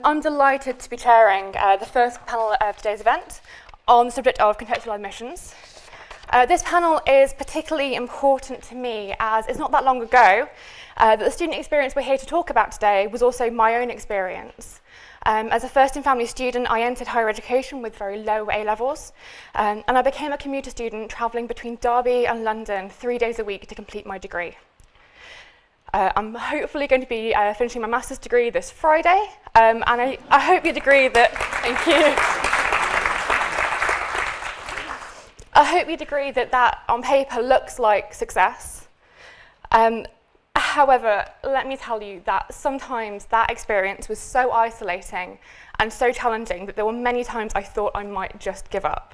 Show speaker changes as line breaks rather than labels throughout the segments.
I'm delighted to be chairing the first panel of today's event on the subject of contextual admissions. This panel is particularly important to me as it's not that long ago that the student experience we're here to talk about today was also my own experience. As a first-in-family student, I entered higher education with very low A-levels, and I became a commuter student travelling between Derby and London 3 days a week to complete my degree. I'm hopefully going to be finishing my master's degree this Friday, and I hope you'd agree that, thank you. I hope you'd agree that that on paper looks like success. However, let me tell you that sometimes that experience was so isolating and so challenging that there were many times I thought I might just give up.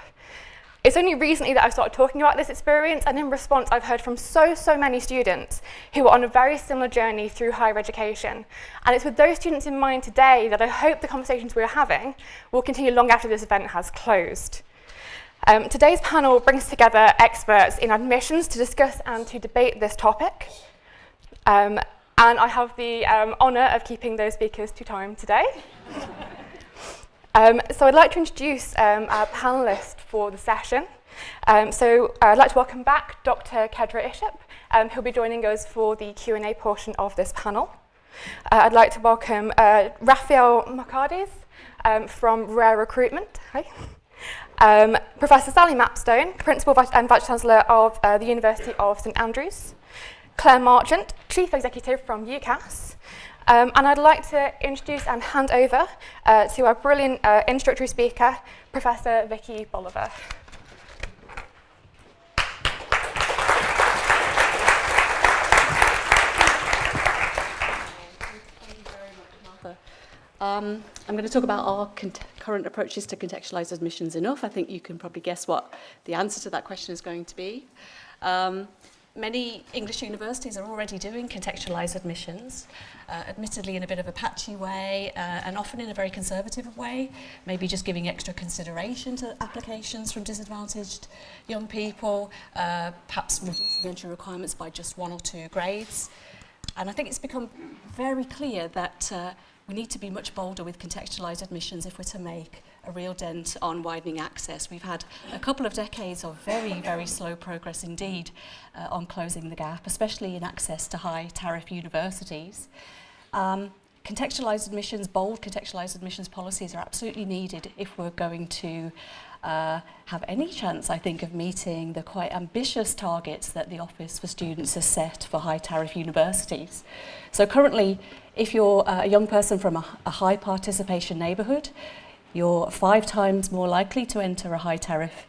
It's only recently that I've started talking about this experience, and in response I've heard from so many students who are on a very similar journey through higher education. And it's with those students in mind today that I hope the conversations we're having will continue long after this event has closed. Today's panel brings together experts in admissions to discuss and to debate this topic. And I have the honour of keeping those speakers to time today. So I'd like to introduce our panellists for the session. So I'd like to welcome back Dr. Kedra Ishop, who'll be joining us for the Q&A portion of this panel. I'd like to welcome Raphael Mokades from Recruitment. Hi. Professor Sally Mapstone, Principal and Vice-Chancellor of the University of St Andrews. Clare Marchant, Chief Executive from UCAS. And I'd like to introduce and hand over to our brilliant introductory speaker, Professor Vikki Boliver.
I'm going to talk about our current approaches to contextualised admissions enough. I think you can probably guess what the answer to that question is going to be. Many English universities are already doing contextualised admissions, admittedly in a bit of a patchy way and often in a very conservative way, maybe just giving extra consideration to applications from disadvantaged young people, perhaps reducing the entry requirements by just 1 or 2 grades. And I think it's become very clear that we need to be much bolder with contextualised admissions if we're to make a real dent on widening access. We've had a couple of decades of very slow progress indeed on closing the gap, especially in access to high tariff universities. Contextualised admissions, bold contextualised admissions policies are absolutely needed if we're going to have any chance, I think, of meeting the quite ambitious targets that the Office for Students has set for high tariff universities. So currently, if you're a young person from a high participation neighbourhood, you're 5 times more likely to enter a high tariff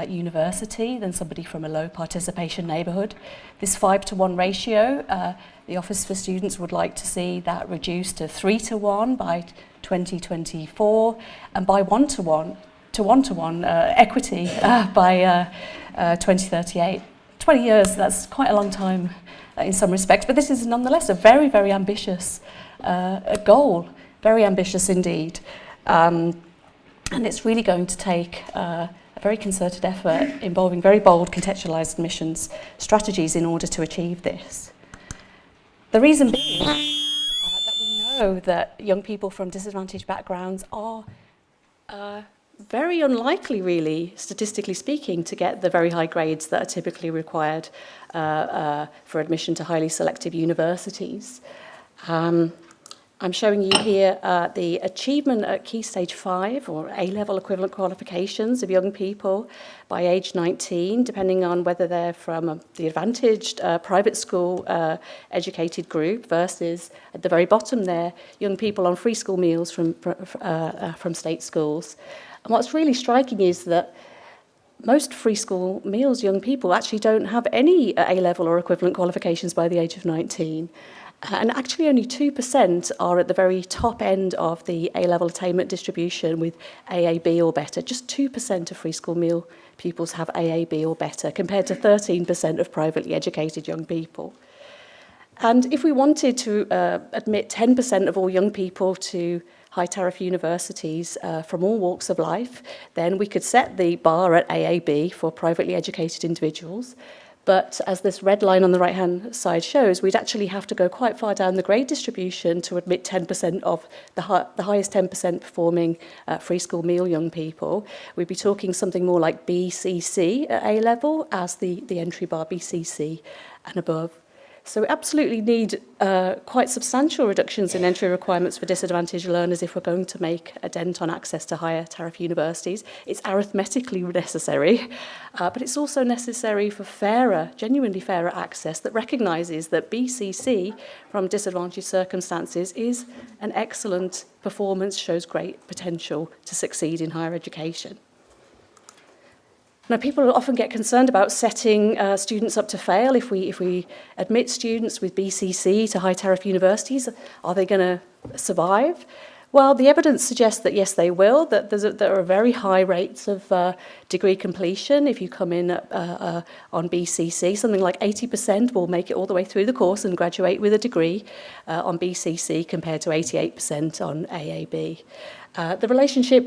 university than somebody from a low participation neighbourhood. This 5-to-1 ratio, the Office for Students would like to see that reduced to 3-to-1 by 2024 and by 1-to-1 equity by 2038. 20 years, that's quite a long time in some respects, but this is nonetheless a very ambitious goal, very ambitious indeed. And it's really going to take a very concerted effort involving very bold contextualised admissions strategies in order to achieve this. The reason being that we know that young people from disadvantaged backgrounds are very unlikely, really, statistically speaking, to get the very high grades that are typically required for admission to highly selective universities. I'm showing you here the achievement at Key Stage 5 or A-level equivalent qualifications of young people by age 19, depending on whether they're from the advantaged private school educated group versus at the very bottom there, young people on free school meals from state schools. And what's really striking is that most free school meals young people actually don't have any A-level or equivalent qualifications by the age of 19. And actually only 2% are at the very top end of the A-level attainment distribution with AAB or better. Just 2% of free school meal pupils have AAB or better, compared to 13% of privately educated young people. And if we wanted to admit 10% of all young people to high tariff universities from all walks of life, then we could set the bar at AAB for privately educated individuals. But as this red line on the right-hand side shows, we'd actually have to go quite far down the grade distribution to admit 10% of the highest 10% performing free school meal young people. We'd be talking something more like BCC at A level as the entry bar, BCC and above. So we absolutely need quite substantial reductions in entry requirements for disadvantaged learners if we're going to make a dent on access to higher tariff universities. It's arithmetically necessary, but it's also necessary for fairer, genuinely fairer access that recognises that BCC from disadvantaged circumstances is an excellent performance, shows great potential to succeed in higher education. Now, people often get concerned about setting students up to fail. If we admit students with BCC to high tariff universities, are they going to survive? Well, the evidence suggests that yes, they will, that there are very high rates of degree completion. If you come in on BCC, something like 80% will make it all the way through the course and graduate with a degree on BCC compared to 88% on AAB. The relationship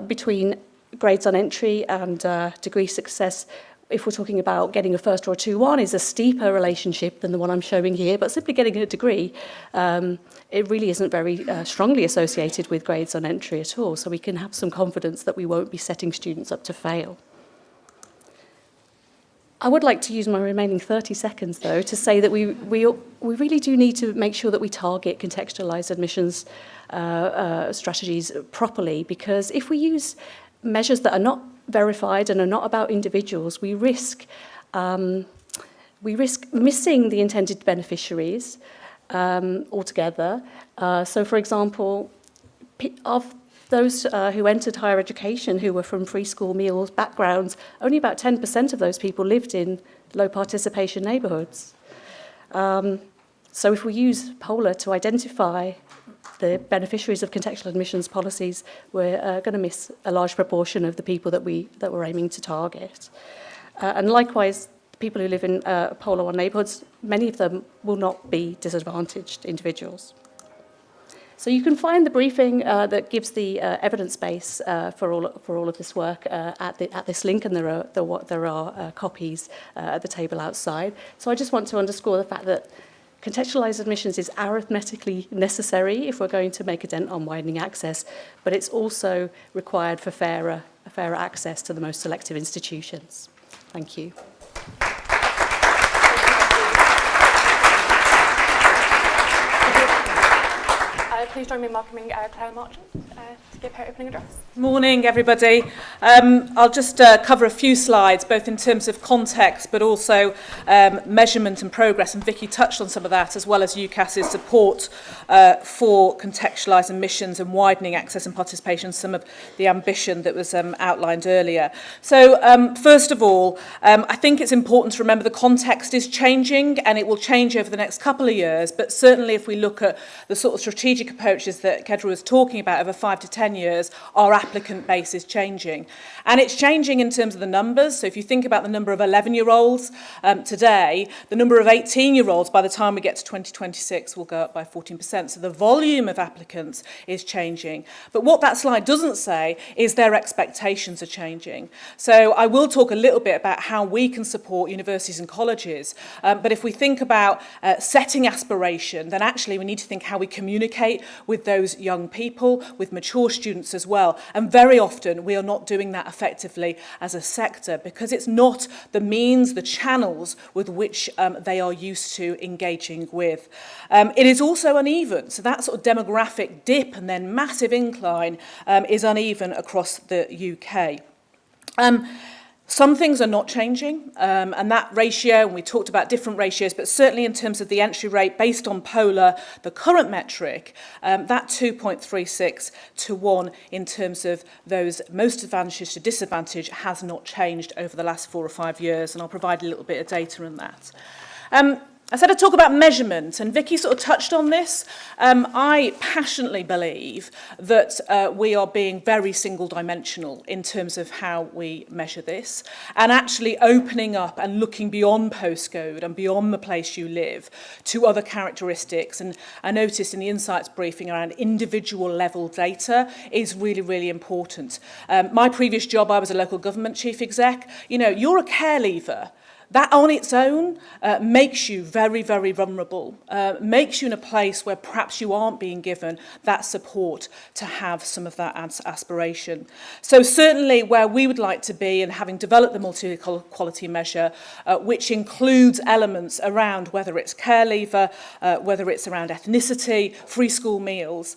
between grades on entry and degree success, if we're talking about getting a first or a 2-1, is a steeper relationship than the one I'm showing here, but simply getting a degree, it really isn't very strongly associated with grades on entry at all, so we can have some confidence that we won't be setting students up to fail. I would like to use my remaining 30 seconds, though, to say that we really do need to make sure that we target contextualised admissions strategies properly, because if we use measures that are not verified and are not about individuals, we risk missing the intended beneficiaries altogether. So, for example, of those who entered higher education who were from free school meals backgrounds, only about 10% of those people lived in low participation neighbourhoods. So if we use POLA to identify the beneficiaries of contextual admissions policies, we're going to miss a large proportion of the people that we're aiming to target. And likewise, people who live in POLA 1 neighbourhoods, many of them will not be disadvantaged individuals. So you can find the briefing that gives the evidence base for all of this work at this link, and there are copies at the table outside. So I just want to underscore the fact that contextualised admissions is arithmetically necessary if we're going to make a dent on widening access, but it's also required for fairer access to the most selective institutions. Thank you.
Please join me in welcoming Clare Marchant to give her opening address.
Morning, everybody. I'll just cover a few slides, both in terms of context, but also measurement and progress. And Vikki touched on some of that, as well as UCAS's support for contextualised admissions and widening access and participation, some of the ambition that was outlined earlier. So, first of all, I think it's important to remember the context is changing, and it will change over the next couple of years. But certainly, if we look at the sort of strategic approaches that Kedra was talking about over 5 to 10 years, our applicant base is changing. And it's changing in terms of the numbers. So if you think about the number of 11-year-olds today, the number of 18-year-olds by the time we get to 2026 will go up by 14%. So the volume of applicants is changing. But what that slide doesn't say is their expectations are changing. So I will talk a little bit about how we can support universities and colleges. But if we think about setting aspiration, then actually we need to think how we communicate with those young people, with mature students as well. And very often we are not doing that effectively as a sector because it's not the means, the channels with which they are used to engaging with. It is also uneven. So that sort of demographic dip and then massive incline is uneven across the UK. Some things are not changing, and that ratio, and we talked about different ratios, but certainly in terms of the entry rate based on POLA, the current metric, that 2.36 to 1 in terms of those most advantaged to disadvantage has not changed over the last 4 or 5 years, and I'll provide a little bit of data on that. I said I'd talk about measurement, and Vikki sort of touched on this. I passionately believe that we are being very single-dimensional in terms of how we measure this, and actually opening up and looking beyond postcode and beyond the place you live to other characteristics. And I noticed in the insights briefing around individual level data is really, really important. My previous job, I was a local government chief exec. You know, you're a care leaver. that on its own makes you very, very vulnerable, makes you in a place where perhaps you aren't being given that support to have some of that aspiration. So certainly where we would like to be, and having developed the multi-quality measure, which includes elements around whether it's care leaver, whether it's around ethnicity, free school meals,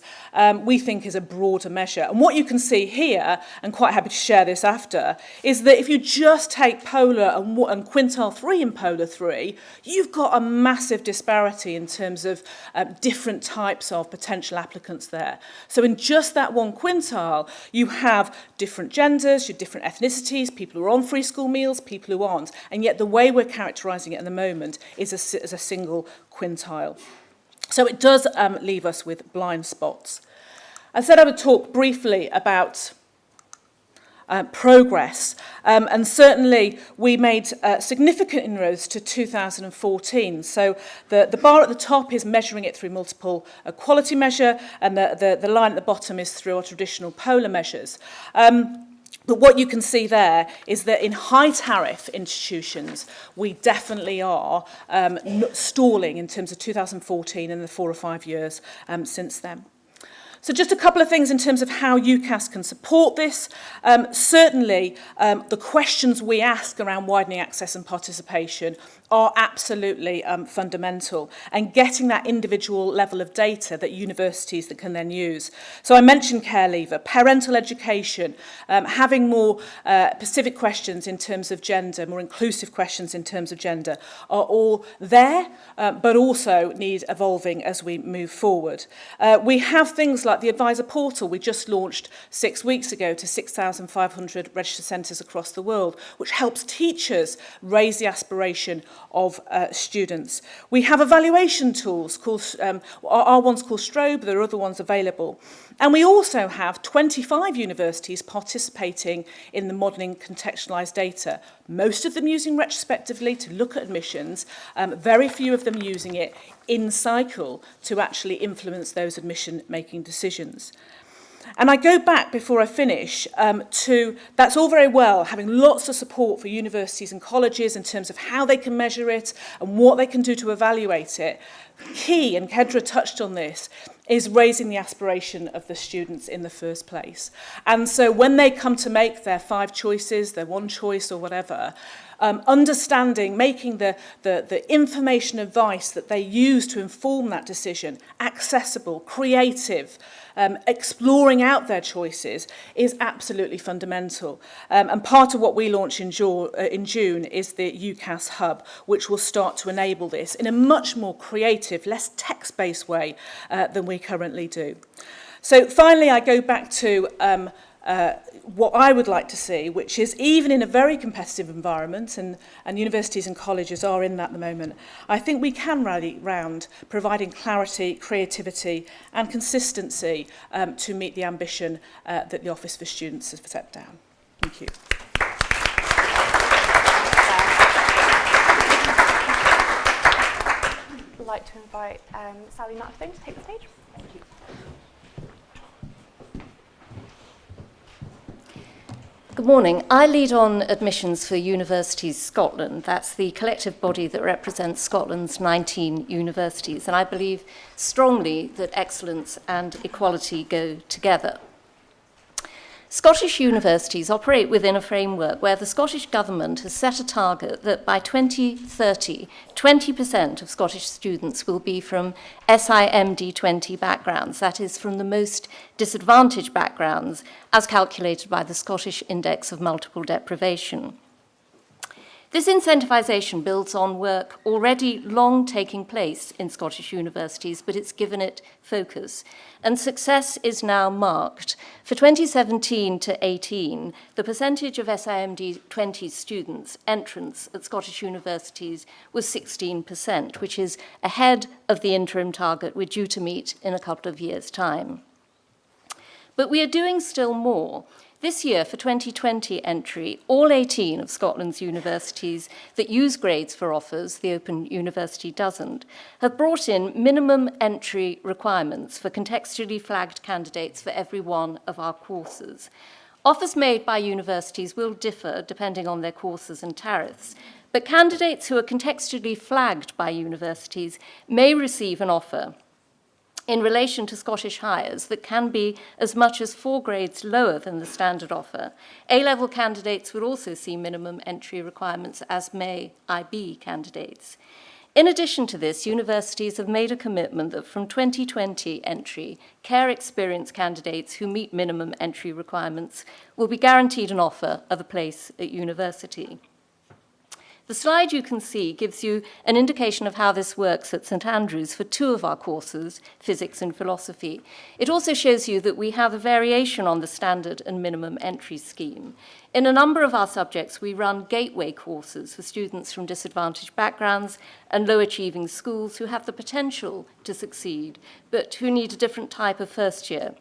we think is a broader measure. And what you can see here, and quite happy to share this after, is that if you just take Polar and quintile 3 in Polar 3, you've got a massive disparity in terms of different types of potential applicants there. So in just that one quintile, you have different genders, your different ethnicities, people who are on free school meals, people who aren't, and yet the way we're characterising it at the moment is as a single quintile. So it does leave us with blind spots. I said I would talk briefly about progress, and certainly we made significant inroads to 2014. So the bar at the top is measuring it through multiple quality measure, and the line at the bottom is through our traditional Polar measures. But what you can see there is that in high tariff institutions, we definitely are stalling in terms of 2014 and the 4 or 5 years since then. So just a couple of things in terms of how UCAS can support this. Certainly, the questions we ask around widening access and participation are absolutely fundamental, and getting that individual level of data that universities that can then use. So I mentioned care leaver, parental education, having more specific questions in terms of gender, more inclusive questions in terms of gender, are all there, but also need evolving as we move forward. We have things like the advisor portal we just launched 6 weeks ago to 6,500 registered centres across the world, which helps teachers raise the aspiration of students. We have evaluation tools called, our one's called Strobe, there are other ones available. And we also have 25 universities participating in the modelling contextualised data, most of them using retrospectively to look at admissions, very few of them using it in cycle to actually influence those admission-making decisions. And I go back before I finish to, that's all very well, having lots of support for universities and colleges in terms of how they can measure it and what they can do to evaluate it. Key, and Kedra touched on this, is raising the aspiration of the students in the first place. And so when they come to make their 5 choices, their 1 choice or whatever, understanding, making the information advice that they use to inform that decision accessible, creative, exploring out their choices is absolutely fundamental. And part of what we launch in June is the UCAS Hub, which will start to enable this in a much more creative, less text-based way than we currently do. So finally, I go back to what I would like to see, which is even in a very competitive environment, and universities and colleges are in that at the moment, I think we can rally round providing clarity, creativity and consistency to meet the ambition that the Office for Students has set down. Thank you.
I'd like to invite Sally Mapstone to take the stage. Thank you.
Good morning. I lead on admissions for Universities Scotland. That's the collective body that represents Scotland's 19 universities, and I believe strongly that excellence and equality go together. Scottish universities operate within a framework where the Scottish Government has set a target that by 2030, 20% of Scottish students will be from SIMD 20 backgrounds, that is, from the most disadvantaged backgrounds, as calculated by the Scottish Index of Multiple Deprivation. This incentivisation builds on work already long taking place in Scottish universities, but it's given it focus. And success is now marked. For 2017 to 18, the percentage of SIMD 20 students entrance at Scottish universities was 16%, which is ahead of the interim target we're due to meet in a couple of years' time. But we are doing still more. This year, for 2020 entry, all 18 of Scotland's universities that use grades for offers, the Open University doesn't, have brought in minimum entry requirements for contextually flagged candidates for every one of our courses. Offers made by universities will differ depending on their courses and tariffs, But candidates who are contextually flagged by universities may receive an offer in relation to Scottish hires that can be as much as 4 grades lower than the standard offer. A-level candidates would also see minimum entry requirements, as may IB candidates. In addition to this, universities have made a commitment that from 2020 entry, care experience candidates who meet minimum entry requirements will be guaranteed an offer of a place at university. The slide you can see gives you an indication of how this works at St Andrews for 2 of our courses, physics and philosophy. It also shows you that we have a variation on the standard and minimum entry scheme. In a number of our subjects, we run gateway courses for students from disadvantaged backgrounds and low-achieving schools who have the potential to succeed, but who need a different type of first year,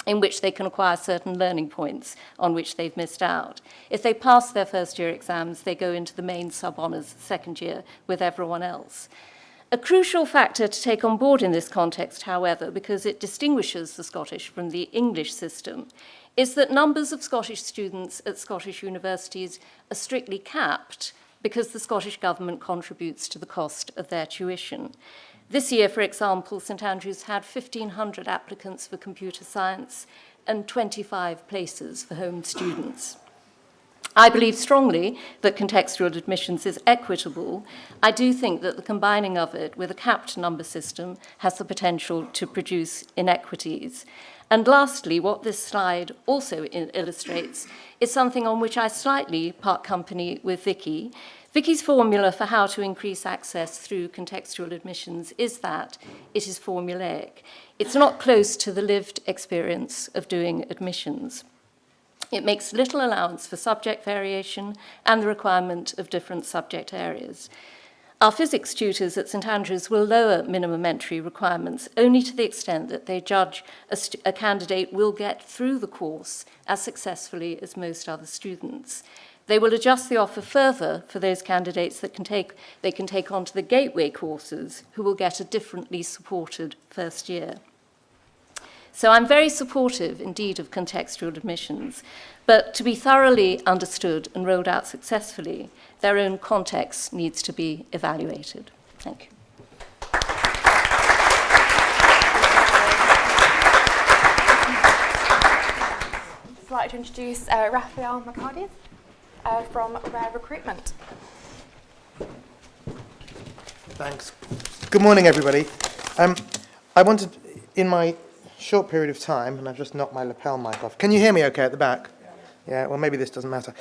in which they can acquire certain learning points on which they've missed out. If they pass their first year exams, they go into the main sub-honours second year with everyone else. A crucial factor to take on board in this context, however, because it distinguishes the Scottish from the English system, is that numbers of Scottish students at Scottish universities are strictly capped because the Scottish Government contributes to the cost of their tuition. This year, for example, St Andrews had 1,500 applicants for computer science and 25 places for home students. I believe strongly that contextual admissions is equitable. I do think that the combining of it with a capped number system has the potential to produce inequities. And lastly, what this slide also illustrates is something on which I slightly part company with Vikki. Vikki's formula for how to increase access through contextual admissions is that it is formulaic. It's not close to the lived experience of doing admissions. It makes little allowance for subject variation and the requirement of different subject areas. Our physics tutors at St Andrews will lower minimum entry requirements only to the extent that they judge a candidate will get through the course as successfully as most other students. They will adjust the offer further for those candidates that they can take on to the gateway courses who will get a differently supported first year. So I'm very supportive indeed of contextual admissions, but to be thoroughly understood and rolled out successfully, their own context needs to be evaluated. Thank you.
I'd like to introduce Raphael Mokades from Recruitment.
Thanks. Good morning, everybody. I wanted, in my short period of time, and I've just knocked my lapel mic off. Can you hear me okay at the back? Yeah, well, maybe this doesn't matter.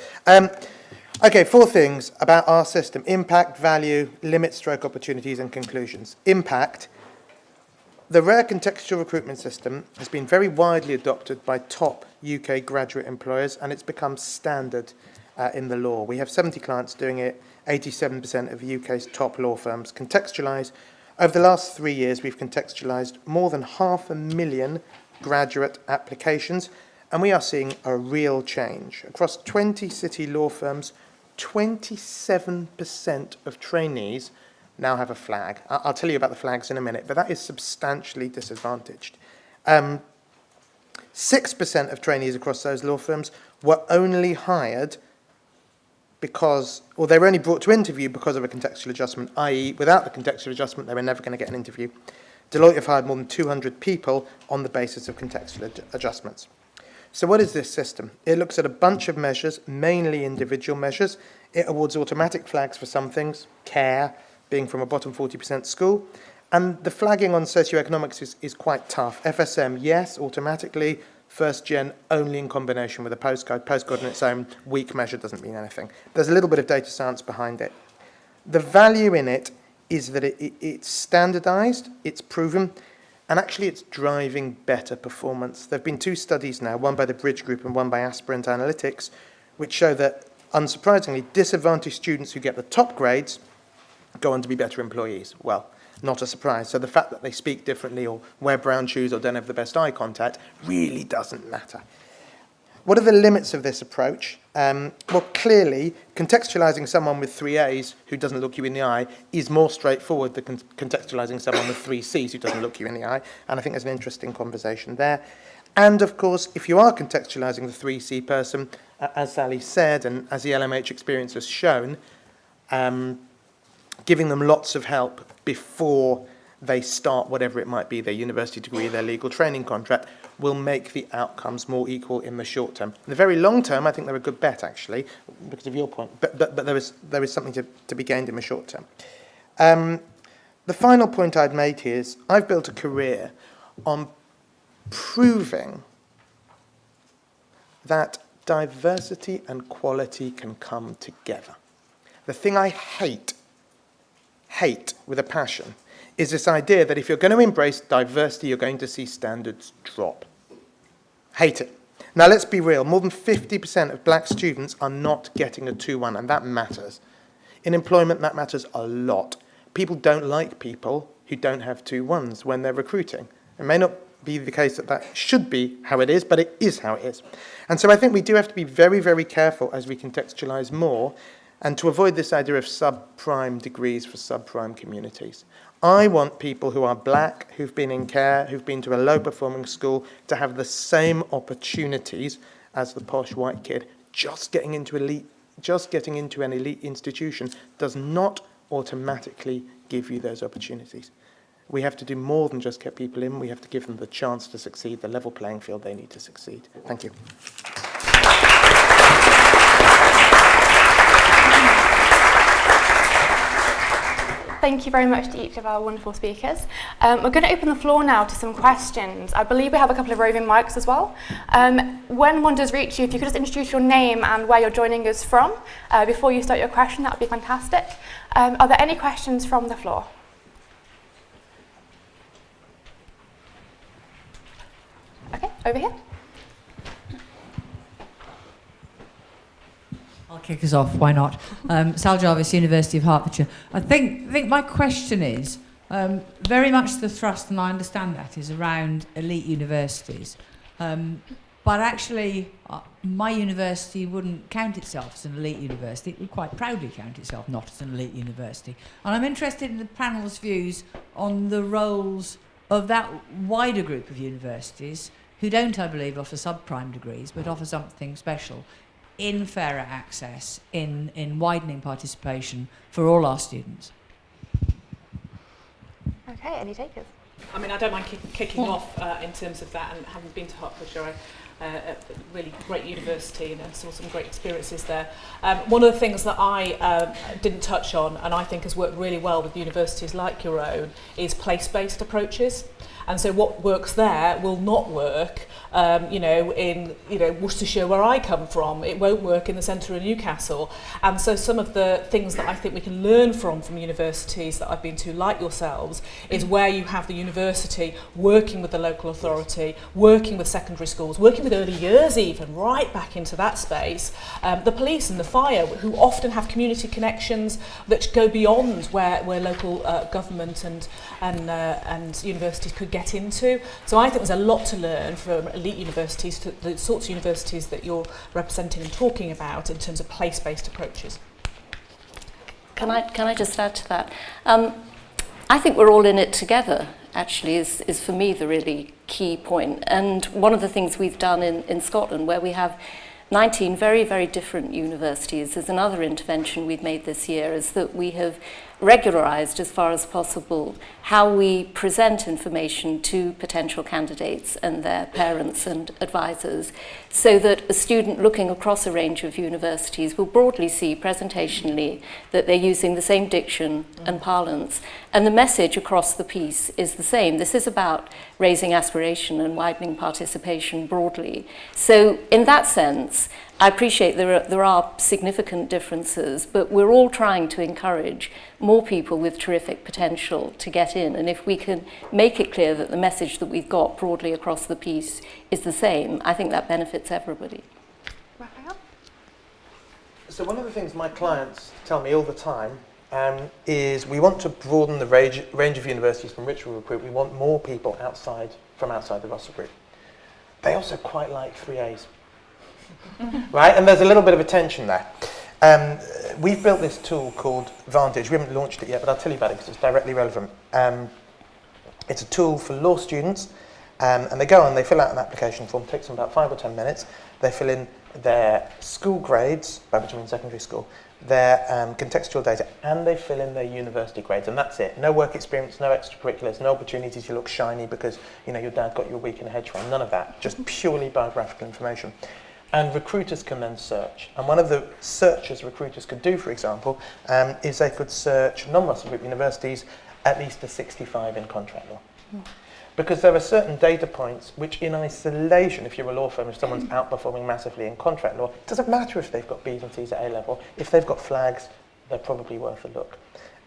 Okay, 4 things about our system: impact, value, limits, stroke opportunities, and conclusions. Impact. The rare contextual recruitment system has been very widely adopted by top UK graduate employers, and it's become standard in the law. We have 70 clients doing it, 87% of the UK's top law firms contextualise. Over the last 3 years, we've contextualised more than 500,000 graduate applications, and we are seeing a real change. Across 20 city law firms, 27% of trainees now have a flag. I'll tell you about the flags in a minute, but that is substantially disadvantaged. 6% of trainees across those law firms were only hired because, or they were only brought to interview because of a contextual adjustment, i.e. without the contextual adjustment, they were never going to get an interview. Deloitte have hired more than 200 people on the basis of contextual adjustments. So what is this system? It looks at a bunch of measures, mainly individual measures. It awards automatic flags for some things, care, being from a bottom 40% school, and the flagging on socioeconomics is quite tough. FSM, yes, automatically. First gen, only in combination with a postcode. Postcode on its own, weak measure, doesn't mean anything. There's a little bit of data science behind it. The value in it is that it's standardised, it's proven, and actually it's driving better performance. There have been 2 studies now, one by the Bridge Group and one by Aspirant Analytics, which show that, unsurprisingly, disadvantaged students who get the top grades go on to be better employees. Well, not a surprise. So the fact that they speak differently or wear brown shoes or don't have the best eye contact really doesn't matter. What are the limits of this approach? Well, clearly, contextualising someone with 3 A's who doesn't look you in the eye is more straightforward than contextualising someone with 3 C's who doesn't look you in the eye. And I think there's an interesting conversation there. And, of course, if you are contextualising the 3C person, as Sally said, and as the LMH experience has shown, giving them lots of help before they start whatever it might be, their university degree, their legal training contract, will make the outcomes more equal in the short term. In the very long term, I think they're a good bet, actually, because of your point. But there is something to be gained in the short term. The final point I'd make is I've built a career on proving that diversity and quality can come together. The thing I hate with a passion, is this idea that if you're going to embrace diversity, you're going to see standards drop. Hate it. Now, let's be real. More than 50% of black students are not getting a 2-1, and that matters. In employment, that matters a lot. People don't like people who don't have 2-1s when they're recruiting. It may not be the case that should be how it is, but it is how it is. And so I think we do have to be very, very careful as we contextualise more and to avoid this idea of subprime degrees for subprime communities. I want people who are black, who've been in care, who've been to a low-performing school, to have the same opportunities as the posh white kid. Just getting into an elite institution does not automatically give you those opportunities. We have to do more than just get people in. We have to give them the chance to succeed, the level playing field they need to succeed. Thank you.
Thank you very much to each of our wonderful speakers. We're going to open the floor now to some questions. I believe we have a couple of roving mics as well. When one does reach you, if you could just introduce your name and where you're joining us from before you start your question, that would be fantastic. Are there any questions from the floor? Okay, over here.
I'll kick us off, why not? Sal Jarvis, University of Hertfordshire. I think my question is, very much the thrust, and I understand that, is around elite universities. But actually, my university wouldn't count itself as an elite university. It would quite proudly count itself not as an elite university. And I'm interested in the panel's views on the roles of that wider group of universities who don't, I believe, offer subprime degrees, but offer something special in fairer access, in widening participation for all our students.
Okay, any takers?
I mean, I don't mind kicking off in terms of that, and having been to Hertfordshire, a really great university, and saw some great experiences there. One of the things that I didn't touch on, and I think has worked really well with universities like your own, is place-based approaches. And so what works there will not work, in Worcestershire, where I come from. It won't work in the centre of Newcastle. And so some of the things that I think we can learn from universities that I've been to, like yourselves, is where you have the university working with the local authority, working with secondary schools, working with early years even, right back into that space. The police and the fire, who often have community connections that go beyond where local government and universities could get into. So I think there's a lot to learn from elite universities, to the sorts of universities that you're representing and talking about in terms of place-based approaches.
Can I just add to that? I think we're all in it together, actually, is for me the really key point. And one of the things we've done in Scotland, where we have 19 very, very different universities, is another intervention we've made this year, is that we have regularised as far as possible how we present information to potential candidates and their parents and advisors, so that a student looking across a range of universities will broadly see presentationally that they're using the same diction and parlance, and the message across the piece is the same. This is about raising aspiration and widening participation broadly. So in that sense, I appreciate there are significant differences, but we're all trying to encourage more people with terrific potential to get in. And if we can make it clear that the message that we've got broadly across the piece is the same, I think that benefits everybody.
Raphael?
So one of the things my clients tell me all the time is we want to broaden the range of universities from which we recruit. We want more people from outside the Russell Group. They also quite like 3As. Right, and there's a little bit of a tension there. We've built this tool called Vantage. We haven't launched it yet, but I'll tell you about it because it's directly relevant. It's a tool for law students And they go on, they fill out an application form, takes them about 5 or 10 minutes. They fill in their school grades, by which I mean secondary school, their contextual data, and they fill in their university grades, and that's it. No work experience, no extracurriculars, no opportunity to look shiny because your dad got you a week in a hedge fund, none of that, just purely biographical information. And recruiters can then search. And one of the searches recruiters could do, for example, is they could search non-Russell Group universities at least a 65 in contract law. Because there are certain data points which in isolation, if you're a law firm, if someone's outperforming massively in contract law, it doesn't matter if they've got B's and C's at A level. If they've got flags, they're probably worth a look.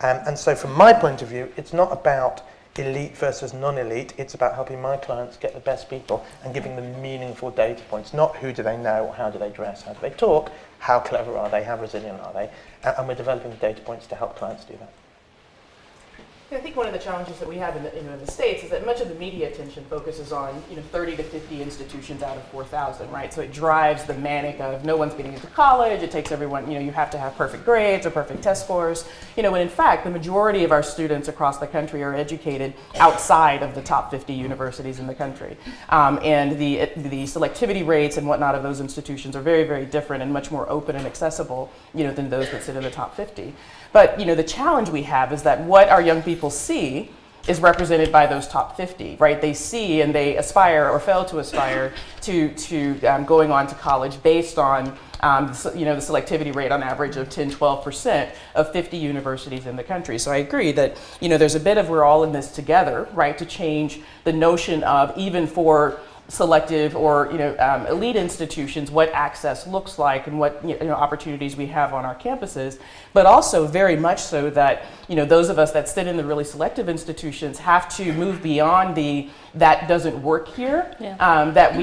And so from my point of view, it's not about elite versus non-elite, it's about helping my clients get the best people and giving them meaningful data points, not who do they know, or how do they dress, how do they talk, how clever are they, how resilient are they, and we're developing data points to help clients do that.
I think one of the challenges that we have in the States is that much of the media attention focuses on 30 to 50 institutions out of 4,000, right? So it drives the manic of no one's getting into college, it takes everyone, you have to have perfect grades or perfect test scores, when in fact the majority of our students across the country are educated outside of the top 50 universities in the country. And the selectivity rates and whatnot of those institutions are very, very different and much more open and accessible, than those that sit in the top 50. But the challenge we have is that what our young people see is represented by those top 50, right? They see and they aspire or fail to aspire to going on to college based on the selectivity rate on average of 10-12% of 50 universities in the country. So I agree that there's a bit of we're all in this together, right? To change the notion of even for selective or elite institutions, what access looks like and what opportunities we have on our campuses, but also very much so that those of us that sit in the really selective institutions have to move beyond that doesn't work here, that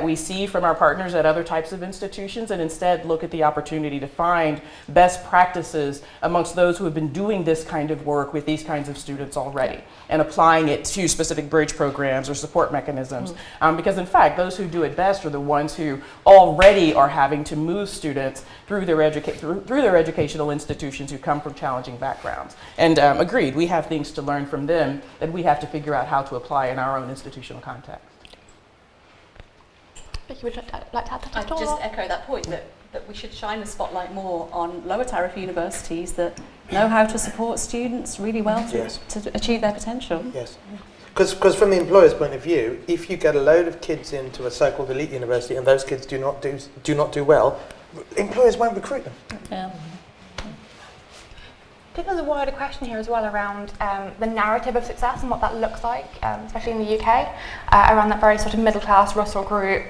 we see from our partners at other types of institutions, and instead look at the opportunity to find best practices amongst those who have been doing this kind of work with these kinds of students already and applying it to specific bridge programs or support mechanisms. Because in fact, those who do it best are the ones who already are having to move students through their educational institutions who come from challenging backgrounds. And agreed, we have things to learn from them that we have to figure out how to apply in our own institutional context.
Vikki, would you like to add that?
I'd just echo that point that we should shine the spotlight more on lower tariff universities that know how to support students really well to achieve their potential.
Yes. Because from the employer's point of view, if you get a load of kids into a so-called elite university and those kids do not do well, employers won't recruit them.
Yeah.
I think there's a wider question here as well around the narrative of success and what that looks like, especially in the UK, around that very sort of middle class Russell group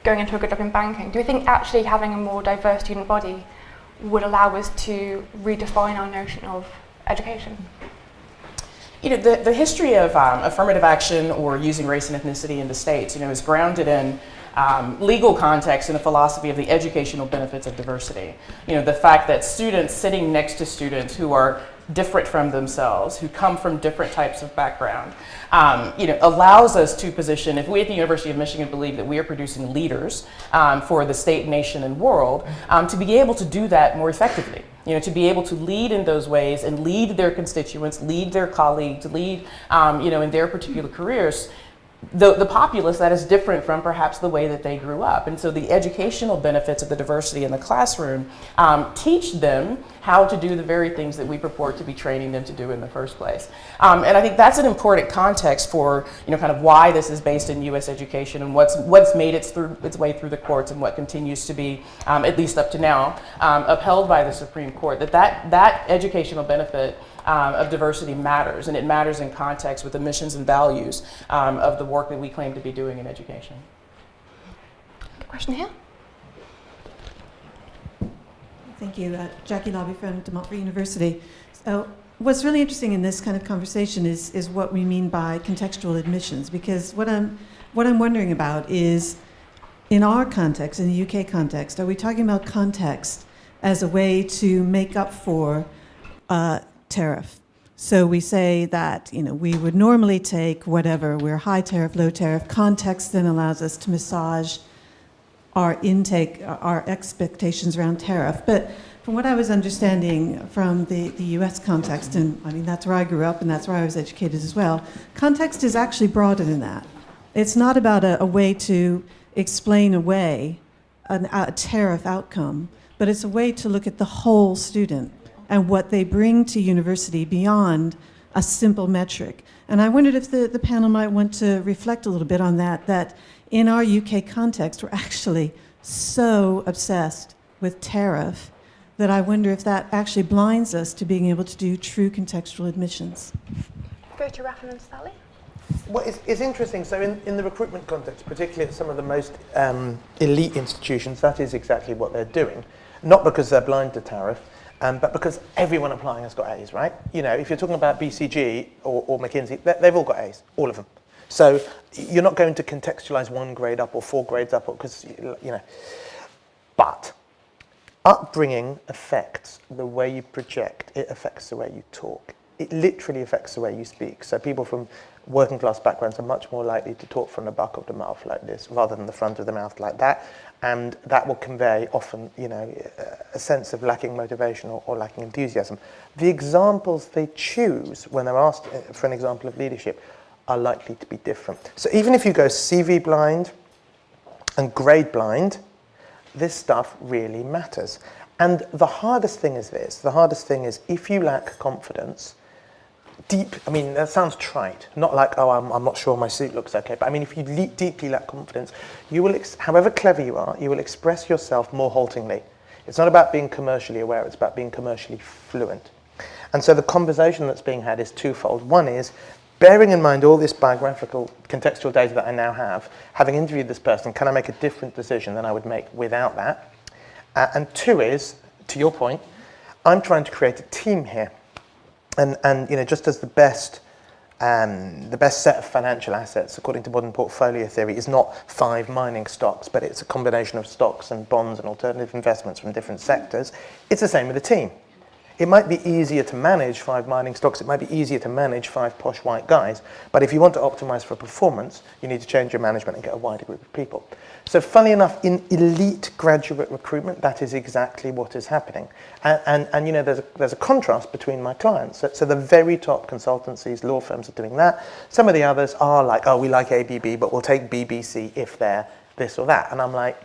going into a good job in banking. Do we think actually having a more diverse student body would allow us to redefine our notion of education?
The history of affirmative action or using race and ethnicity in the States, is grounded in legal context and a philosophy of the educational benefits of diversity. The fact that students sitting next to students who are different from themselves, who come from different types of background, allows us to position, if we at the University of Michigan believe that we are producing leaders for the state, nation, and world, to be able to do that more effectively. To be able to lead in those ways and lead their constituents, lead their colleagues, lead, in their particular careers, the populace that is different from perhaps the way that they grew up. And so the educational benefits of the diversity in the classroom teach them how to do the very things that we purport to be training them to do in the first place. And I think that's an important context for kind of why this is based in U.S. education and what's made its way through the courts and what continues to be, at least up to now, upheld by the Supreme Court, that educational benefit of diversity matters, and it matters in context with the missions and values of the work that we claim to be doing in education.
Good question here.
Thank you. Jackie Lobby from De Montfort University. So what's really interesting in this kind of conversation is what we mean by contextual admissions, because what I'm wondering about is, in our context, in the UK context, are we talking about context as a way to make up for tariff? So we say that we would normally take whatever, we're high tariff, low tariff. Context then allows us to massage our intake, our expectations around tariff. But from what I was understanding from the US context, and I mean that's where I grew up and that's where I was educated as well, context is actually broader than that. It's not about a way to explain away a tariff outcome, but it's a way to look at the whole student and what they bring to university beyond a simple metric. And I wondered if the panel might want to reflect a little bit on that in our UK context, we're actually so obsessed with tariff that I wonder if that actually blinds us to being able to do true contextual admissions.
Go to Raphael and Sally.
Well, it's interesting. So in the recruitment context, particularly at some of the most elite institutions, that is exactly what they're doing. Not because they're blind to tariff, but because everyone applying has got A's, right? You know, if you're talking about BCG or McKinsey, they've all got A's, all of them. So you're not going to contextualize 1 grade up or 4 grades up, because, you know. But upbringing affects the way you project. It affects the way you talk. It literally affects the way you speak. So people from working class backgrounds are much more likely to talk from the back of the mouth like this rather than the front of the mouth like that. And that will convey often, you know, a sense of lacking motivation or lacking enthusiasm. The examples they choose when they're asked for an example of leadership are likely to be different. So even if you go CV blind and grade blind, this stuff really matters. And the hardest thing is this. The hardest thing is if you lack confidence, I mean, that sounds trite. Not like, oh, I'm not sure my suit looks okay. But I mean, if you deeply lack confidence, you will, however clever you are, you will express yourself more haltingly. It's not about being commercially aware. It's about being commercially fluent. And so the conversation that's being had is twofold. One is, bearing in mind all this biographical, contextual data that I now have, having interviewed this person, can I make a different decision than I would make without that? And two is, to your point, I'm trying to create a team here. And you know, just as the best set of financial assets, according to modern portfolio theory, is not 5 mining stocks, but it's a combination of stocks and bonds and alternative investments from different sectors, it's the same with a team. It might be easier to manage 5 mining stocks, it might be easier to manage 5 posh white guys, but if you want to optimize for performance, you need to change your management and get a wider group of people. So funnily enough, in elite graduate recruitment, that is exactly what is happening. And you know, there's a contrast between my clients. So the very top consultancies, law firms are doing that. Some of the others are like, oh, we like ABB, but we'll take BBC if they're this or that. And I'm like,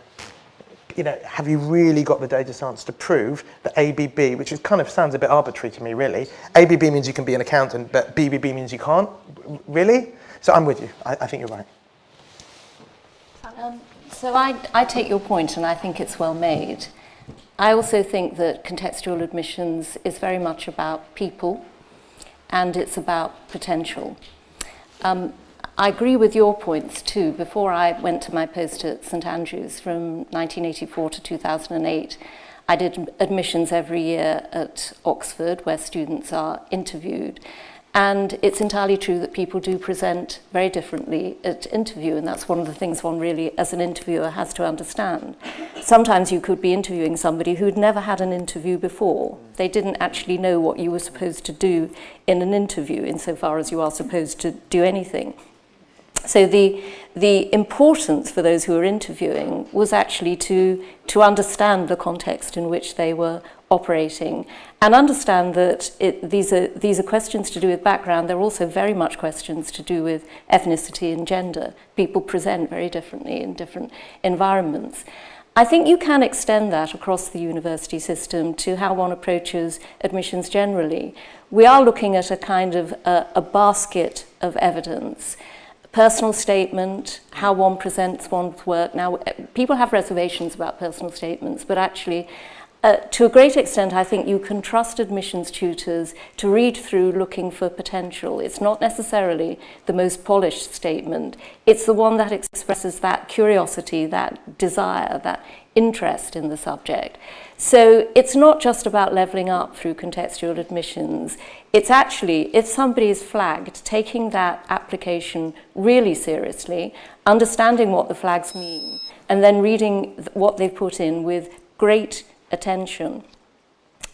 you know, have you really got the data science to prove that ABB, which is kind of sounds a bit arbitrary to me, really. ABB means you can be an accountant, but BBB means you can't? Really? So I'm with you. I think you're right.
So I take your point, and I think it's well made. I also think that contextual admissions is very much about people, and it's about potential. I agree with your points too. Before I went to my post at St Andrews from 1984 to 2008, I did admissions every year at Oxford, where students are interviewed. And it's entirely true that people do present very differently at interview, and that's one of the things one really, as an interviewer, has to understand. Sometimes you could be interviewing somebody who'd never had an interview before. They didn't actually know what you were supposed to do in an interview, insofar as you are supposed to do anything. So the importance for those who were interviewing was actually to understand the context in which they were operating and understand that these are questions to do with background. They're also very much questions to do with ethnicity and gender. People present very differently in different environments. I think you can extend that across the university system to how one approaches admissions generally. We are looking at a kind of a basket of evidence. Personal statement, how one presents one's work. Now, people have reservations about personal statements, but actually, to a great extent, I think you can trust admissions tutors to read through looking for potential. It's not necessarily the most polished statement. It's the one that expresses that curiosity, that desire, that interest in the subject. So it's not just about levelling up through contextual admissions. It's actually, if somebody is flagged, taking that application really seriously, understanding what the flags mean, and then reading what they've put in with great attention.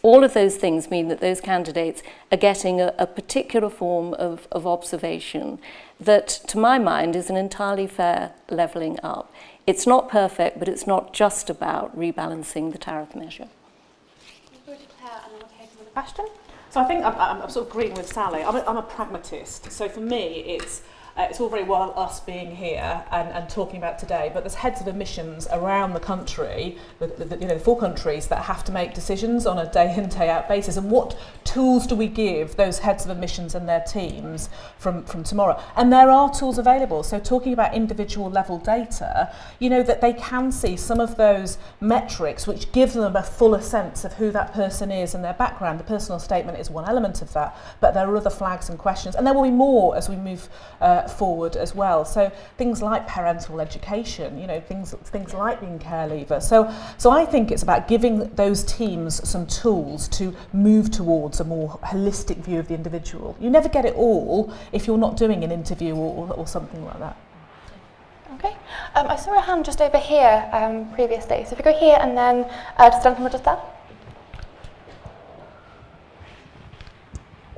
All of those things mean that those candidates are getting a particular form of observation that, to my mind, is an entirely fair levelling up. It's not perfect, but it's not just about rebalancing the tariff measure.
Question?
So I think I'm sort of agreeing with Sally. I'm a pragmatist. So for me, it's it's all very well us being here and talking about today, but there's heads of admissions around the country, the 4 countries that have to make decisions on a day in, day out basis. And what tools do we give those heads of admissions and their teams from tomorrow? And there are tools available. So talking about individual level data, you know, that they can see some of those metrics which give them a fuller sense of who that person is and their background. The personal statement is one element of that, but there are other flags and questions, and there will be more as we move forward as well. So things like parental education, you know, things like being care leaver. So I think it's about giving those teams some tools to move towards a more holistic view of the individual. You never get it all if you're not doing an interview or something like that.
Okay. I saw a hand just over here previously. So if we go here and then just gentleman just there.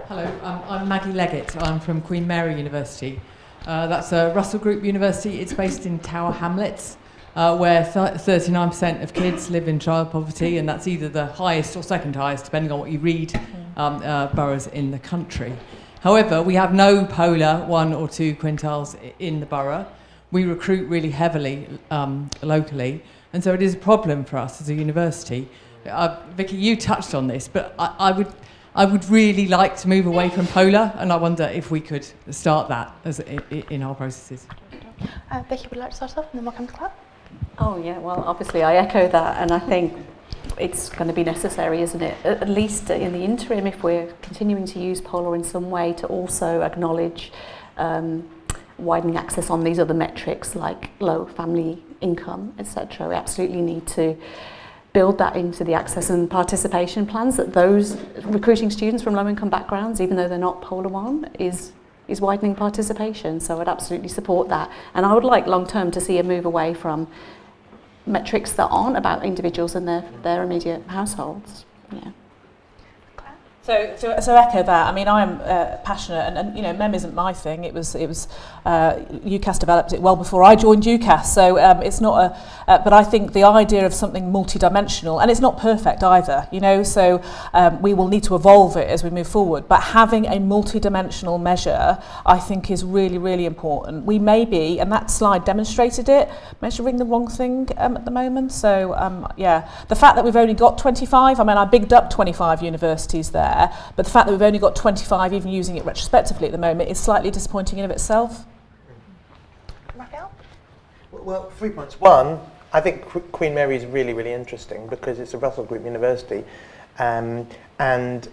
Hello, I'm Maggie Leggett. I'm from Queen Mary University. That's a Russell Group university. It's based in Tower Hamlets, where 39% of kids live in child poverty, and that's either the highest or second highest, depending on what you read, boroughs in the country. However, we have no polar 1 or 2 quintiles in the borough. We recruit really heavily locally, and so it is a problem for us as a university. Vikki, you touched on this, but I would really like to move away from polar, and I wonder if we could start that as in our processes.
Vikki would like to start off, and then we'll come to Clare.
Oh yeah, well obviously I echo that, and I think it's going to be necessary, isn't it? At least in the interim, if we're continuing to use polar in some way, to also acknowledge widening access on these other metrics like low family income, etc. We absolutely need to build that into the access and participation plans, that those recruiting students from low-income backgrounds, even though they're not Polar 1, is widening participation. So I'd absolutely support that. And I would like long-term to see a move away from metrics that aren't about individuals and their immediate households. Yeah.
So echo that. I mean, I'm passionate, and you know, MEM isn't my thing. It was UCAS developed it well before I joined UCAS. So it's not but I think the idea of something multidimensional, and it's not perfect either, you know. So we will need to evolve it as we move forward. But having a multidimensional measure, I think, is really, really important. We may be, and that slide demonstrated it, measuring the wrong thing at the moment. So yeah, the fact that we've only got 25. I mean, I bigged up 25 universities there. But the fact that we've only got 25, even using it retrospectively at the moment, is slightly disappointing in of itself.
Raphael?
Well, 3 points. One, I think Queen Mary is really, really interesting because it's a Russell Group university. And as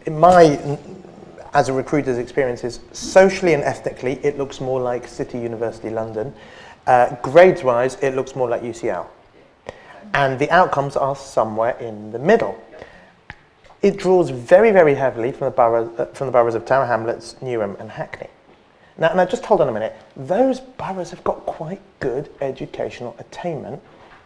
a recruiter's experience is, socially and ethnically, it looks more like City University London. Grades-wise, it looks more like UCL. And the outcomes are somewhere in the middle. It draws very, very heavily from the boroughs of Tower Hamlets, Newham and Hackney. Now, just hold on a minute. Those boroughs have got quite good educational attainment,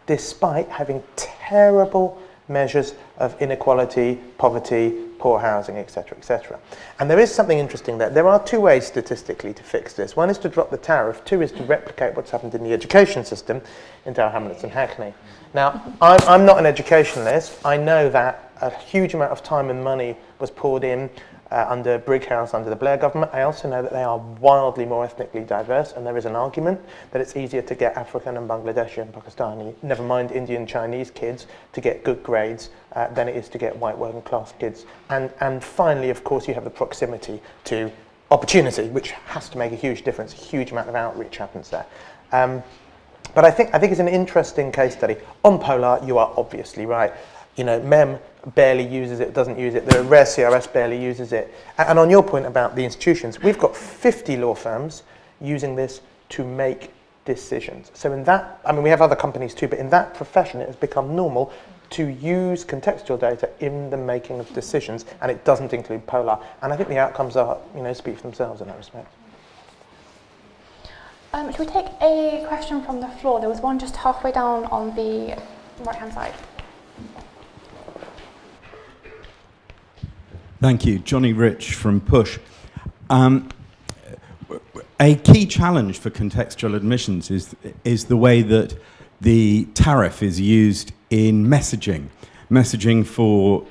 despite having terrible measures of inequality, poverty, poor housing, etc., etc. And there is something interesting there. There are 2 ways statistically to fix this. One is to drop the tariff. 2 is to replicate what's happened in the education system in Tower Hamlets and Hackney. Now, I'm not an educationalist. I know that a huge amount of time and money was poured in under Brighouse, under the Blair government. I also know that they are wildly more ethnically diverse, and there is an argument that it's easier to get African and Bangladeshi and Pakistani, never mind Indian Chinese kids, to get good grades than it is to get white working class kids. And finally, of course, you have the proximity to opportunity, which has to make a huge difference. A huge amount of outreach happens there. But I think it's an interesting case study. On Polar, you are obviously right. You know, MEM barely uses it, doesn't use it. The rare CRS barely uses it. And on your point about the institutions, we've got 50 law firms using this to make decisions. So in that, I mean, we have other companies too, but in that profession, it has become normal to use contextual data in the making of decisions, and it doesn't include Polar. And I think the outcomes are, you know, speak for themselves in that respect.
Should we take a question from the floor? There was one just halfway down on the right-hand side.
Thank you. Johnny Rich from Push. A key challenge for contextual admissions is the way that the tariff is used in messaging for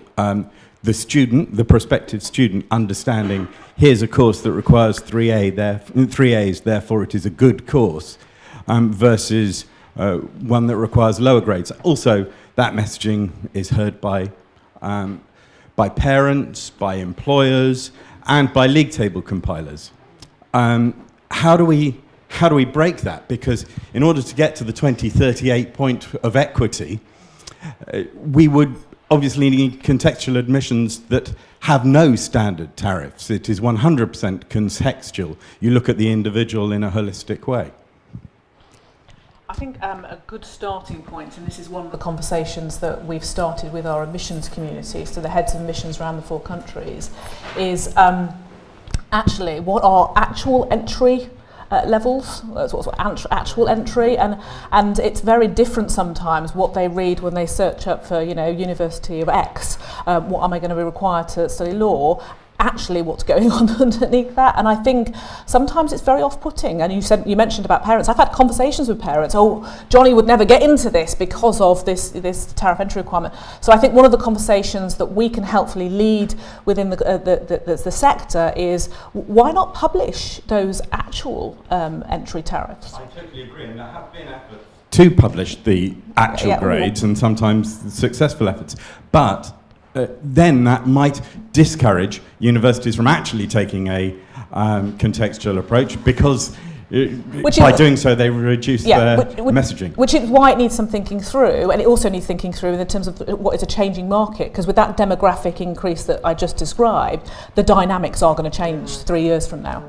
the student, the prospective student, understanding here's a course that requires 3 A's, therefore it is a good course, versus one that requires lower grades. Also, that messaging is heard by parents, by employers, and by league table compilers. How do we break that? Because in order to get to the 2038 point of equity, we would obviously need contextual admissions that have no standard tariffs. It is 100% contextual. You look at the individual in a holistic way.
I think a good starting point, and this is one of the conversations that we've started with our admissions community, so the heads of admissions around the 4 countries, is actually what are actual entry levels, actual entry, and it's very different sometimes what they read when they search up for, University of X, what am I going to be required to study law, actually what's going on underneath that. And I think sometimes it's very off-putting. And you mentioned about parents. I've had conversations with parents. Oh, Johnny would never get into this because of this tariff entry requirement. So I think one of the conversations that we can helpfully lead within the sector is why not publish those actual entry tariffs?
I totally agree, and there have been efforts to publish the actual grades, and sometimes successful efforts, but then that might discourage universities from actually taking a contextual approach, because by doing so they reduce their messaging. Which
is why it needs some thinking through, and it also needs thinking through in terms of what is a changing market, because with that demographic increase that I just described, the dynamics are going to change 3 years from now.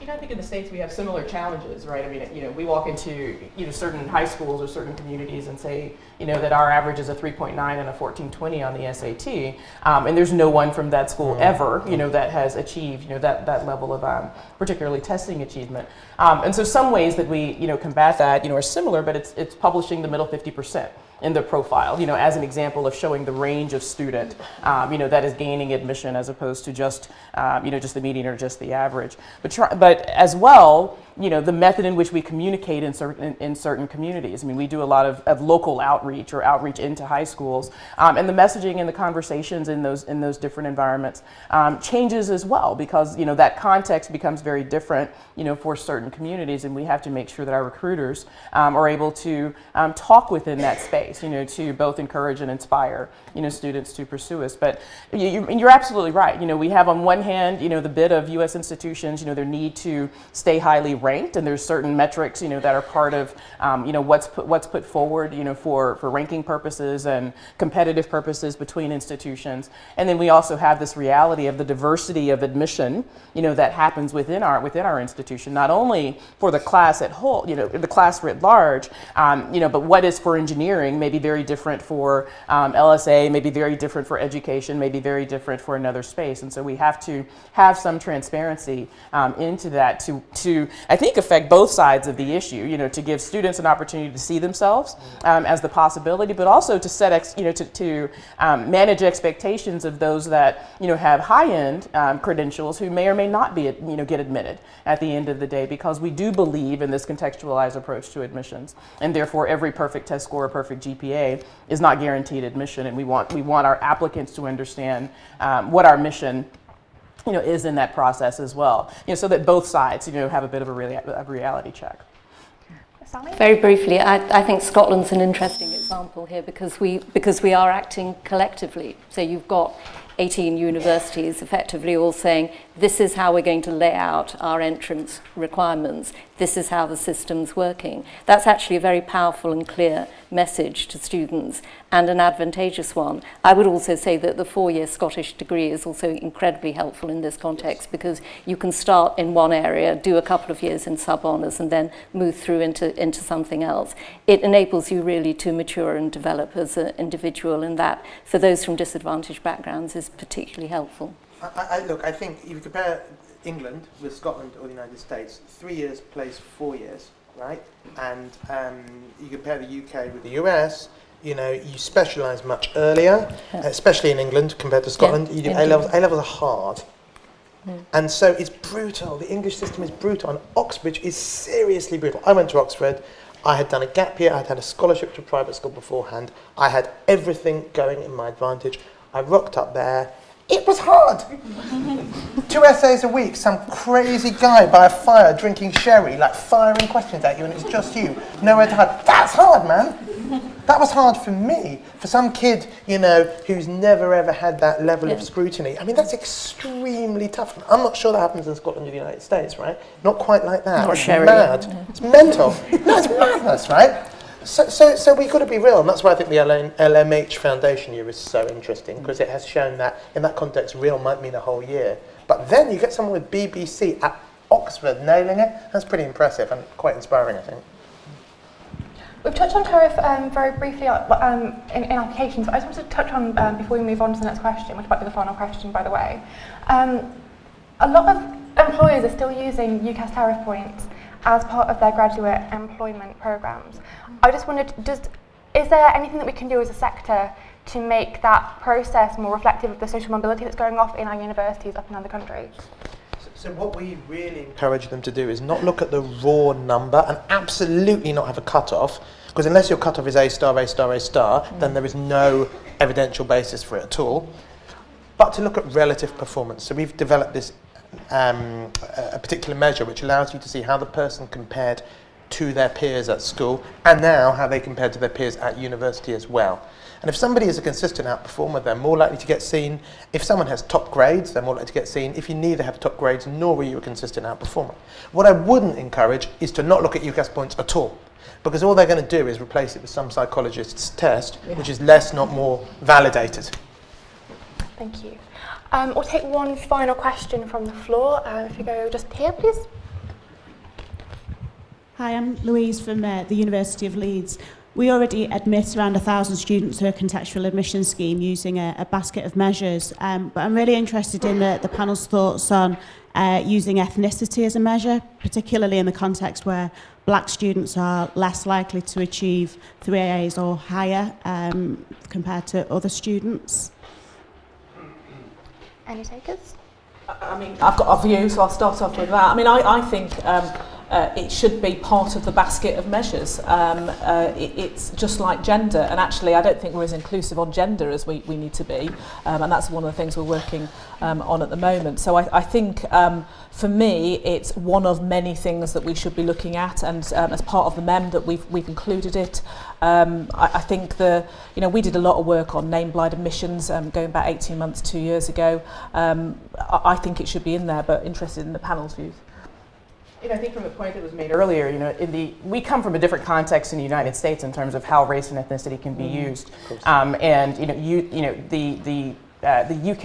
I think in the States we have similar challenges, right? I mean, we walk into certain high schools or certain communities and say, that our average is a 3.9 and a 1420 on the SAT, and there's no one from that school ever, that has achieved, that level of particularly testing achievement. And so some ways that we, combat that, are similar, but it's publishing the middle 50%. In the profile, as an example of showing the range of student, that is gaining admission as opposed to just, just the median or just the average. But as well, the method in which we communicate in certain communities. I mean, we do a lot of local outreach or outreach into high schools, and the messaging and the conversations in those different environments changes as well, because that context becomes very different, for certain communities, and we have to make sure that our recruiters are able to talk within that space. To both encourage and inspire, students to pursue us. But you're absolutely right. We have on one hand, the bid of U.S. institutions, their need to stay highly ranked, and there's certain metrics, that are part of, what's put forward, for ranking purposes and competitive purposes between institutions. And then we also have this reality of the diversity of admission, that happens within our institution, not only for the class at whole, the class writ large, but what is for engineering may be very different for LSA, may be very different for education, may be very different for another space. And so we have to have some transparency into that to I think, affect both sides of the issue, to give students an opportunity to see themselves as the possibility, but also to set, to manage expectations of those that, have high-end credentials who may or may not be, get admitted at the end of the day, because we do believe in this contextualized approach to admissions. And therefore, every perfect test score or perfect GPA is not guaranteed admission, and we want our applicants to understand what our mission is in that process as well, so that both sides have a bit of a reality check.
Very briefly, I think Scotland's an interesting example here because we are acting collectively. So you've got 18 universities effectively all saying, this is how we're going to lay out our entrance requirements. This is how the system's working. That's actually a very powerful and clear message to students, and an advantageous one. I would also say that the 4-year Scottish degree is also incredibly helpful in this context, because you can start in one area, do a couple of years in sub-honours, and then move through into something else. It enables you really to mature and develop as an individual, and that, for those from disadvantaged backgrounds, is particularly helpful.
Look, I think if you compare England with Scotland or the United States, 3 years plays 4 years, right? And you compare the UK with the US, you specialise much earlier, especially in England compared to Scotland. You do A-levels. A-levels are hard. And so it's brutal. The English system is brutal, and Oxbridge is seriously brutal. I went to Oxford. I had done a gap year. I had had a scholarship to a private school beforehand. I had everything going in my advantage. I rocked up there. It was hard. 2 essays a week, some crazy guy by a fire drinking sherry, like firing questions at you, and it's just you. Nowhere to hide. That's hard, man. That was hard for me. For some kid, you know, who's never ever had that level of scrutiny. I mean, that's extremely tough. I'm not sure that happens in Scotland or the United States, right? Not quite like that.
Not
it's
sherry.
mad. Yeah. It's mental. No, it's madness, right? So we've got to be real, and that's why I think the LMH Foundation year is so interesting, because it has shown that in that context, real might mean a whole year. But then you get someone with BBC at Oxford nailing it. That's pretty impressive and quite inspiring, I think.
We've touched on tariff very briefly in applications. I just wanted to touch on, before we move on to the next question, which might be the final question, by the way. A lot of employers are still using UCAS tariff points as part of their graduate employment programs. I just wondered, is there anything that we can do as a sector to make that process more reflective of the social mobility that's going off in our universities up and down the country?
So what we really encourage them to do is not look at the raw number and absolutely not have a cut-off, because unless your cut-off is A star, then there is no evidential basis for it at all, but to look at relative performance. So we've developed this a particular measure which allows you to see how the person compared to their peers at school, and now how they compared to their peers at university as well. And if somebody is a consistent outperformer, they're more likely to get seen. If someone has top grades, they're more likely to get seen. If you neither have top grades nor are you a consistent outperformer. What I wouldn't encourage is to not look at UCAS points at all, because all they're going to do is replace it with some psychologist's test, which is less, not more, validated.
Thank you. We'll take one final question from the floor. If you go just here, please.
Hi, I'm Louise from the University of Leeds. We already admit around 1,000 students to a contextual admission scheme using a basket of measures, but I'm really interested in the panel's thoughts on using ethnicity as a measure, particularly in the context where black students are less likely to achieve 3 AAs or higher compared to other students.
Any takers?
I mean, I've got a view, so I'll start off with that. I mean, I think it should be part of the basket of measures. It's just like gender, and actually I don't think we're as inclusive on gender as we need to be, and that's one of the things we're working on at the moment. So I think for me it's one of many things that we should be looking at, and as part of the MEM that we've included it. I think we did a lot of work on name-blind admissions going back 18 months, 2 years ago. I think it should be in there, but interested in the panel's views.
I think from the point that was made earlier, we come from a different context in the United States in terms of how race and ethnicity can be used, and the UK,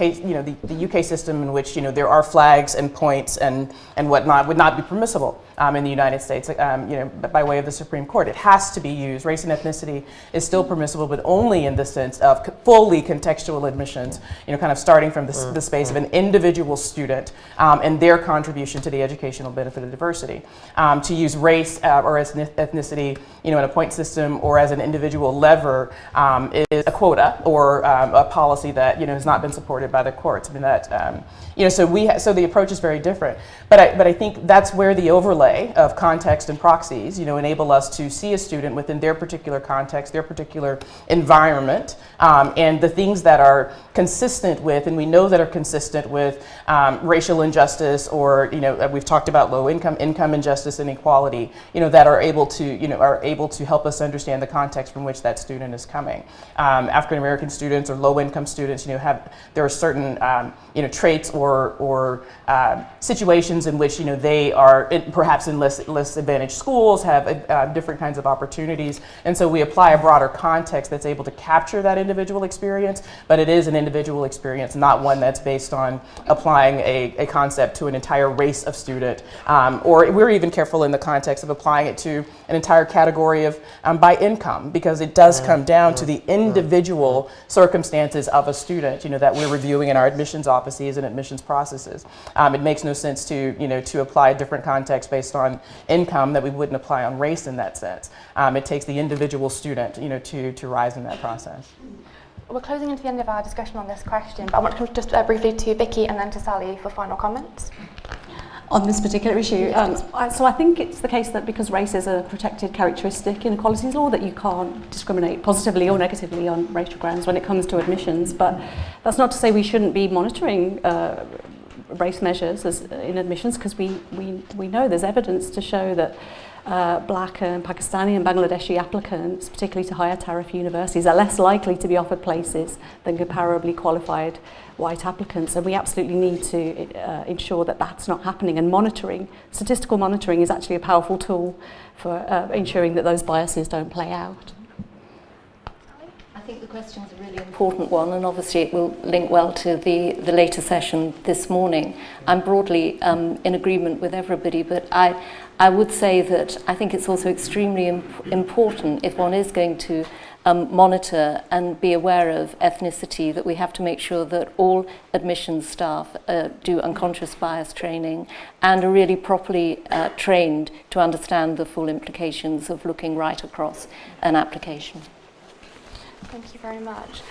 the UK system in which there are flags and points and whatnot would not be permissible in the United States, by way of the Supreme Court. It has to be used. Race and ethnicity is still permissible, but only in the sense of fully contextual admissions. Kind of starting from the space of an individual student and their contribution to the educational benefit of diversity. To use race or as ethnicity, in a point system or as an individual lever is a quota or a policy that has not been supported by the courts. I mean that so the approach is very different. But I think that's where the overlay of context and proxies enable us to see a student within their particular context, their particular environment, and the things that are consistent with, and we know that are consistent with racial injustice, or we've talked about low income injustice, and inequality, that are able to help us understand the context from which that student is coming. African American students or low income students, there are certain traits or situations in which they are perhaps in less advantaged schools, have different kinds of opportunities, and so we apply a broader context that's able to capture that individual experience, but it is an individual experience, not one that's based on applying a concept to an entire race of student, or we're even careful in the context of applying it to an entire category of by income, because it does come down to the individual circumstances of a student, that we're reviewing in our admissions offices and admissions processes. It makes no sense to apply a different context based on income that we wouldn't apply on race in that sense. It takes the individual student, to rise in that process.
We're closing into the end of our discussion on this question, but I want to come just briefly to Vikki and then to Sally for final comments.
on this particular issue. So I think it's the case that because race is a protected characteristic in equalities law, that you can't discriminate positively or negatively on racial grounds when it comes to admissions. But that's not to say we shouldn't be monitoring race measures in admissions, because we know there's evidence to show that black and Pakistani and Bangladeshi applicants, particularly to higher tariff universities, are less likely to be offered places than comparably qualified white applicants. And we absolutely need to ensure that that's not happening. And monitoring, statistical monitoring, is actually a powerful tool for ensuring that those biases don't play out.
I think the question is a really important one, and obviously it will link well to the later session this morning. I'm broadly in agreement with everybody, but I would say that I think it's also extremely important, if one is going to monitor and be aware of ethnicity, that we have to make sure that all admissions staff do unconscious bias training and are really properly trained to understand the full implications of looking right across an application.
Thank you very much.